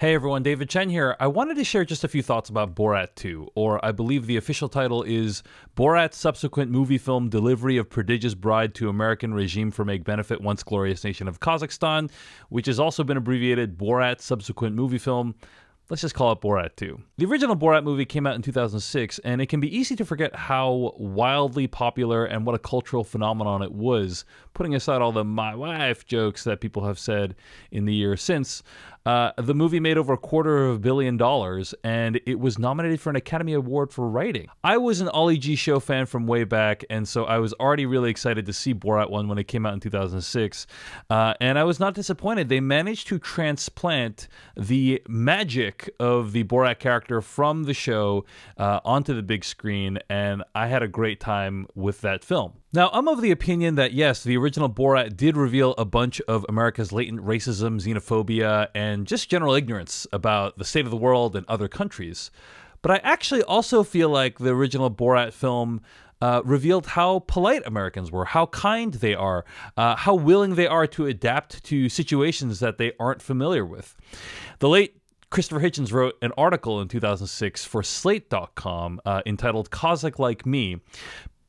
Hey everyone, David Chen here. I wanted to share just a few thoughts about Borat 2, or I believe the official title is Borat's Subsequent Movie Film Delivery of Prodigious Bride to American Regime for Make Benefit Once Glorious Nation of Kazakhstan, which has also been abbreviated Borat Subsequent Movie Film. Let's just call it Borat 2. The original Borat movie came out in 2006, and it can be easy to forget how wildly popular and what a cultural phenomenon it was, putting aside all the "my wife" jokes that people have said in the years since. The movie made over $250 million, and it was nominated for an Academy Award for writing. I was an Ali G Show fan from way back, and so I was already really excited to see Borat 1 when it came out in 2006, and I was not disappointed. They managed to transplant the magic of the Borat character from the show onto the big screen, and I had a great time with that film. Now, I'm of the opinion that, yes, the original Borat did reveal a bunch of America's latent racism, xenophobia, and just general ignorance about the state of the world and other countries. But I actually also feel like the original Borat film revealed how polite Americans were, how kind they are, how willing they are to adapt to situations that they aren't familiar with. The late Christopher Hitchens wrote an article in 2006 for Slate.com entitled "Kazakh Like Me."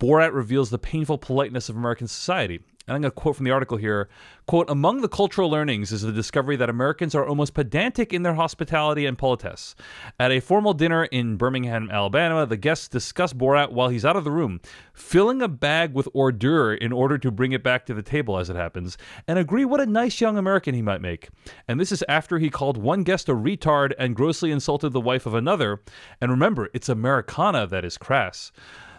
Borat reveals the painful politeness of American society. And I'm going to quote from the article here, quote, "Among the cultural learnings is the discovery that Americans are almost pedantic in their hospitality and politesse. At a formal dinner in Birmingham, Alabama, the guests discuss Borat while he's out of the room, filling a bag with hors d'oeuvres in order to bring it back to the table as it happens, and agree what a nice young American he might make. And this is after he called one guest a retard and grossly insulted the wife of another. And remember, it's Americana that is crass.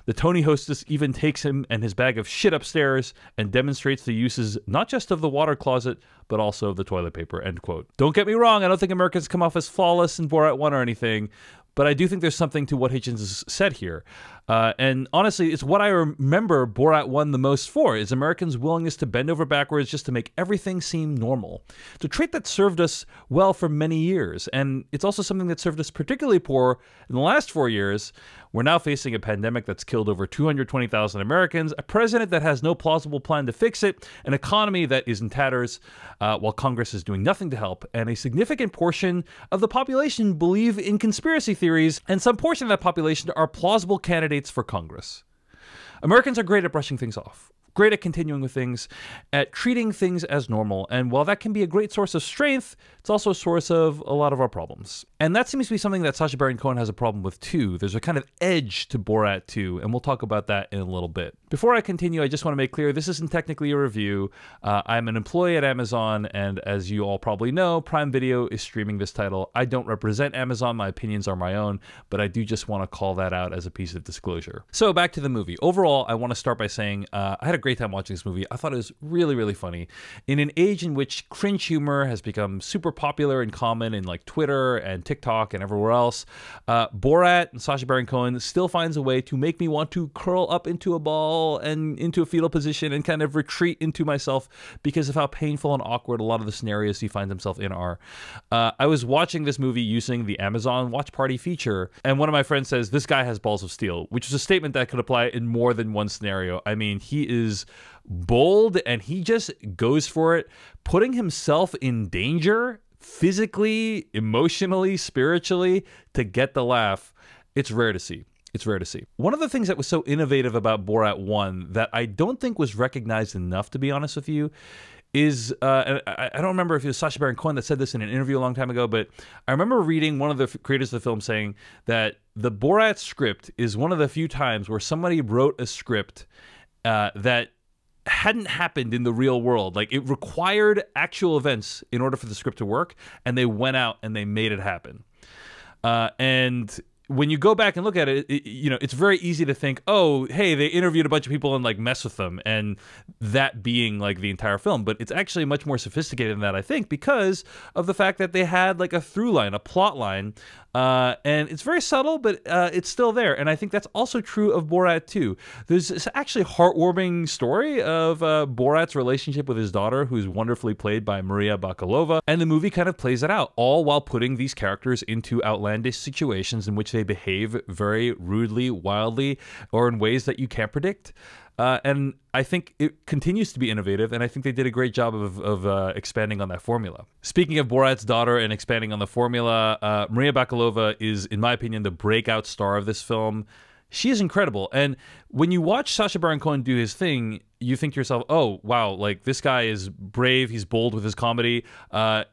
The Tony hostess even takes him and his bag of shit upstairs and demonstrates the uses not just of the water closet, but also of the toilet paper," end quote. Don't get me wrong, I don't think Americans come off as flawless in Borat 1 or anything, but I do think there's something to what Hitchens has said here. And honestly, it's what I remember Borat 1 the most for, is Americans' willingness to bend over backwards just to make everything seem normal. It's a trait that served us well for many years, and it's also something that served us particularly poor in the last 4 years. We're now facing a pandemic that's killed over 220,000 Americans, a president that has no plausible plan to fix it, an economy that is in tatters while Congress is doing nothing to help, and a significant portion of the population believe in conspiracy theories, and some portion of that population are plausible candidates for Congress. Americans are great at brushing things off, great at continuing with things, at treating things as normal, and while that can be a great source of strength, it's also a source of a lot of our problems. And that seems to be something that Sacha Baron Cohen has a problem with too. There's a kind of edge to Borat 2, and we'll talk about that in a little bit. Before I continue, I just want to make clear this isn't technically a review. I'm an employee at Amazon, and as you all probably know, Prime Video is streaming this title. I don't represent Amazon, my opinions are my own, but I do just want to call that out as a piece of disclosure. So back to the movie. Overall, I want to start by saying I had a great time watching this movie. I thought it was really, really funny. In an age in which cringe humor has become super popular and common in like Twitter and TikTok and everywhere else, Borat and Sacha Baron Cohen still finds a way to make me want to curl up into a ball and into a fetal position and kind of retreat into myself because of how painful and awkward a lot of the scenarios he finds himself in are. I was watching this movie using the Amazon Watch Party feature, and one of my friends says, "This guy has balls of steel," which is a statement that could apply in more than one scenario. I mean, he is bold and he just goes for it, putting himself in danger physically, emotionally, spiritually to get the laugh. It's rare to see. It's rare to see. One of the things that was so innovative about Borat 1 that I don't think was recognized enough, to be honest with you, is, and I don't remember if it was Sacha Baron Cohen that said this in an interview a long time ago, but I remember reading one of the creators of the film saying that the Borat script is one of the few times where somebody wrote a script that hadn't happened in the real world. Like, it required actual events in order for the script to work, and they went out and they made it happen. And when you go back and look at it, you know, it's very easy to think, oh, hey, they interviewed a bunch of people and like mess with them, and that being like the entire film. But it's actually much more sophisticated than that, I think, because of the fact that they had like a through line, a plot line, and it's very subtle, but it's still there. And I think that's also true of Borat 2. There's this actually heartwarming story of Borat's relationship with his daughter, who's wonderfully played by Maria Bakalova, and the movie kind of plays it out, all while putting these characters into outlandish situations in which they behave very rudely, wildly, or in ways that you can't predict. And I think it continues to be innovative, and I think they did a great job of expanding on that formula. Speaking of Borat's daughter and expanding on the formula, Maria Bakalova is, in my opinion, the breakout star of this film. She is incredible. And when you watch Sacha Baron Cohen do his thing, you think to yourself, oh, wow, like this guy is brave, he's bold with his comedy,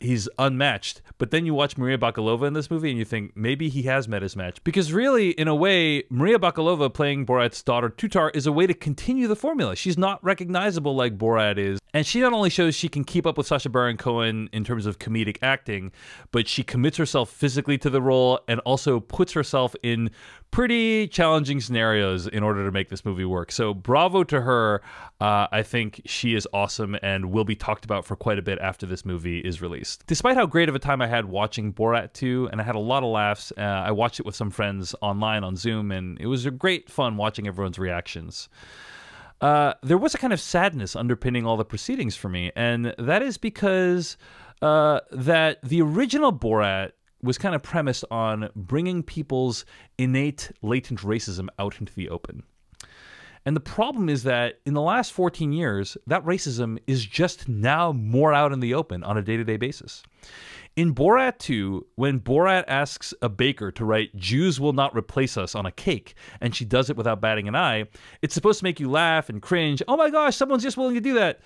he's unmatched. But then you watch Maria Bakalova in this movie and you think maybe he has met his match. Because really, in a way, Maria Bakalova playing Borat's daughter Tutar is a way to continue the formula. She's not recognizable like Borat is. And she not only shows she can keep up with Sacha Baron Cohen in terms of comedic acting, but she commits herself physically to the role and also puts herself in pretty challenging scenarios in order to make this movie work. So bravo to her. I think she is awesome and will be talked about for quite a bit after this movie is released. Despite how great of a time I had watching Borat 2, and I had a lot of laughs, I watched it with some friends online on Zoom, and it was a great fun watching everyone's reactions. There was a kind of sadness underpinning all the proceedings for me, and that is because that the original Borat was kind of premised on bringing people's innate latent racism out into the open. And the problem is that in the last 14 years, that racism is just now more out in the open on a day-to-day basis. In Borat 2, when Borat asks a baker to write "Jews will not replace us" on a cake, and she does it without batting an eye, it's supposed to make you laugh and cringe. Oh my gosh, someone's just willing to do that.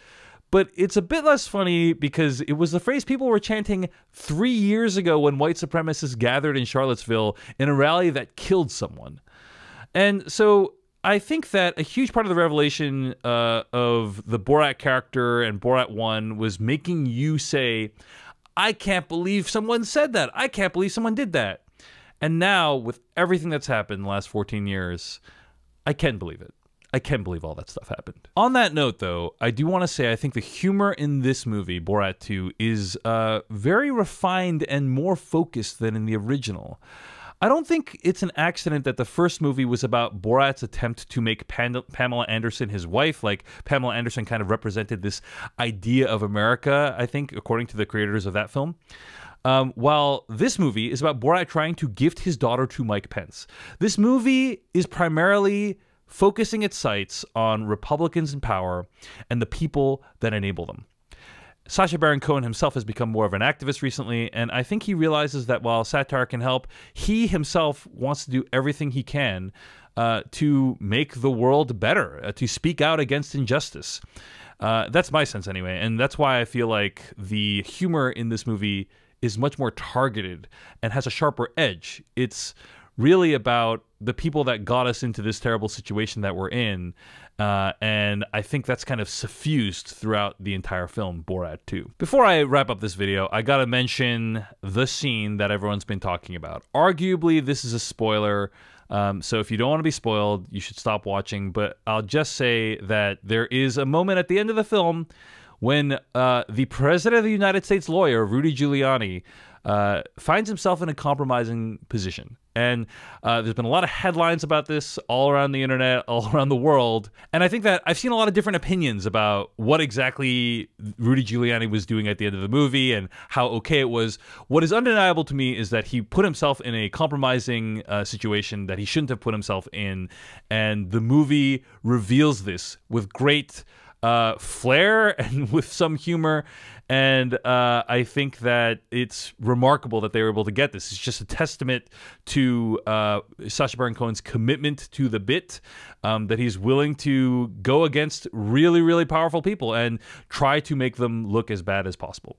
But it's a bit less funny because it was the phrase people were chanting 3 years ago when white supremacists gathered in Charlottesville in a rally that killed someone. And so I think that a huge part of the revelation of the Borat character and Borat 1 was making you say, I can't believe someone said that. I can't believe someone did that. And now, with everything that's happened in the last 14 years, I can believe it. I can believe all that stuff happened. On that note, though, I do want to say I think the humor in this movie, Borat 2, is very refined and more focused than in the original. I don't think it's an accident that the first movie was about Borat's attempt to make Pamela Anderson his wife. Like, Pamela Anderson kind of represented this idea of America, I think, according to the creators of that film. While this movie is about Borat trying to gift his daughter to Mike Pence. This movie is primarily focusing its sights on Republicans in power and the people that enable them. Sacha Baron Cohen himself has become more of an activist recently, and I think he realizes that while satire can help, he himself wants to do everything he can to make the world better, to speak out against injustice. That's my sense anyway, and that's why I feel like the humor in this movie is much more targeted and has a sharper edge. It's really about the people that got us into this terrible situation that we're in, and I think that's kind of suffused throughout the entire film, Borat 2. Before I wrap up this video, I gotta mention the scene that everyone's been talking about. Arguably, this is a spoiler, so if you don't want to be spoiled, you should stop watching, but I'll just say that there is a moment at the end of the film when the President of the United States lawyer, Rudy Giuliani, finds himself in a compromising position. And there's been a lot of headlines about this all around the internet, all around the world. And I think that I've seen a lot of different opinions about what exactly Rudy Giuliani was doing at the end of the movie and how okay it was. What is undeniable to me is that he put himself in a compromising situation that he shouldn't have put himself in. And the movie reveals this with great flair and with some humor. And I think that it's remarkable that they were able to get this. It's just a testament to Sacha Baron Cohen's commitment to the bit, that he's willing to go against really, really powerful people and try to make them look as bad as possible.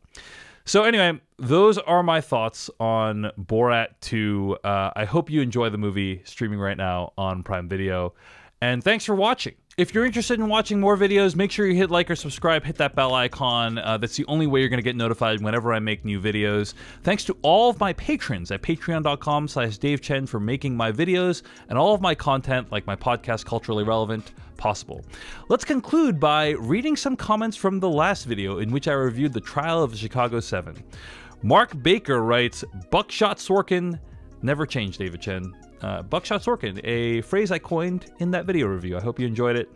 So anyway, those are my thoughts on Borat 2. I hope you enjoy the movie streaming right now on Prime Video. And thanks for watching. If you're interested in watching more videos, make sure you hit like or subscribe, hit that bell icon. That's the only way you're going to get notified whenever I make new videos. Thanks to all of my patrons at patreon.com/Dave Chen for making my videos and all of my content, like my podcast, Culturally Relevant, possible. Let's conclude by reading some comments from the last video in which I reviewed the trial of the Chicago 7. Mark Baker writes, "Buckshot Sorkin never changed, David Chen." Buckshot Sorkin, a phrase I coined in that video review. I hope you enjoyed it.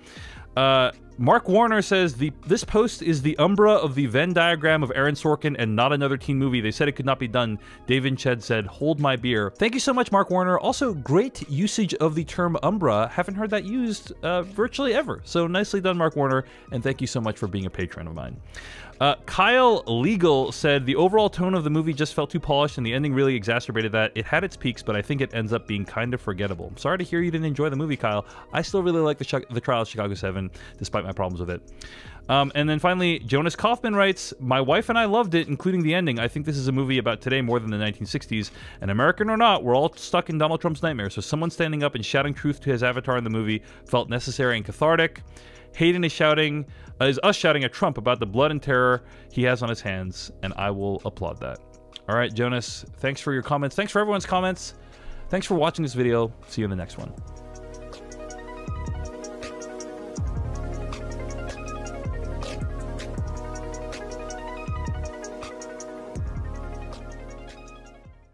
Mark Warner says, this post is the Umbra of the Venn diagram of Aaron Sorkin and not another teen movie. They said it could not be done. David Ched said, hold my beer. Thank you so much, Mark Warner. Also, great usage of the term Umbra. Haven't heard that used virtually ever. So nicely done, Mark Warner. And thank you so much for being a patron of mine. Kyle Legal said, the overall tone of the movie just felt too polished and the ending really exacerbated that. It had its peaks, but I think it ends up being kind of forgettable. I'm sorry to hear you didn't enjoy the movie, Kyle. I still really like the Trial of Chicago 7, despite my problems with it. And then finally, Jonas Kaufman writes, my wife and I loved it, including the ending. I think this is a movie about today more than the 1960s. And American or not, we're all stuck in Donald Trump's nightmare. So someone standing up and shouting truth to his avatar in the movie felt necessary and cathartic. Hayden is us shouting at Trump about the blood and terror he has on his hands, and I will applaud that. All right, Jonas, thanks for your comments. Thanks for everyone's comments. Thanks for watching this video. See you in the next one.